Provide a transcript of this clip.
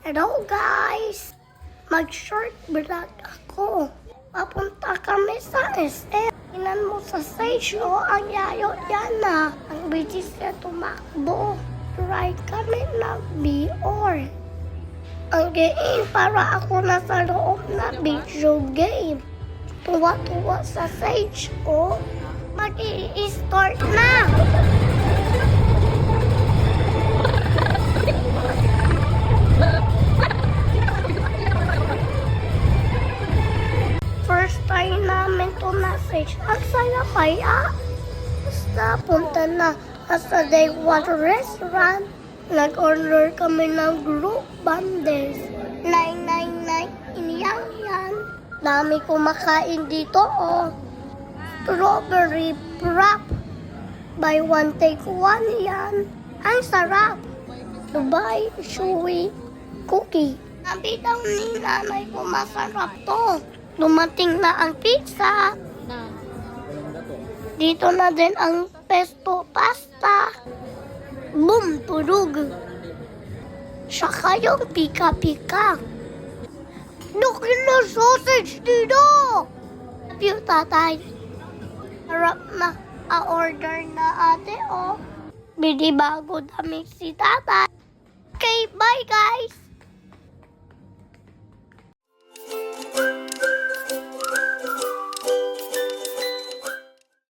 Hello guys! Mag-short vlog ako. Papunta kami sa SM. Tingnan mo sa stage, ang yayo yan na. Ang bilis na tumakbo. Try kami ng VR. Ang game para ako nasa loob na video game. Tuwa-tuwa sa stage, mag-i-start na! First time namin to na stage. Ang saya kaya. Basta punta na sa day one restaurant. Nag-order kami ng group bundles. 999 yan. Dami kumakain dito, Strawberry wrap. Buy one take one yan. Ang sarap. Dubai chewy cookie. Sabi daw ni nanay ko masarap to. Dumating na ang pizza. Dito na din ang pesto pasta. Boom, turug. Saka yung pika-pika. Laki na sausage dito. Love you, tatay. Harap na. A-order na ate, Bili bago damit si tatay. Okay, bye guys.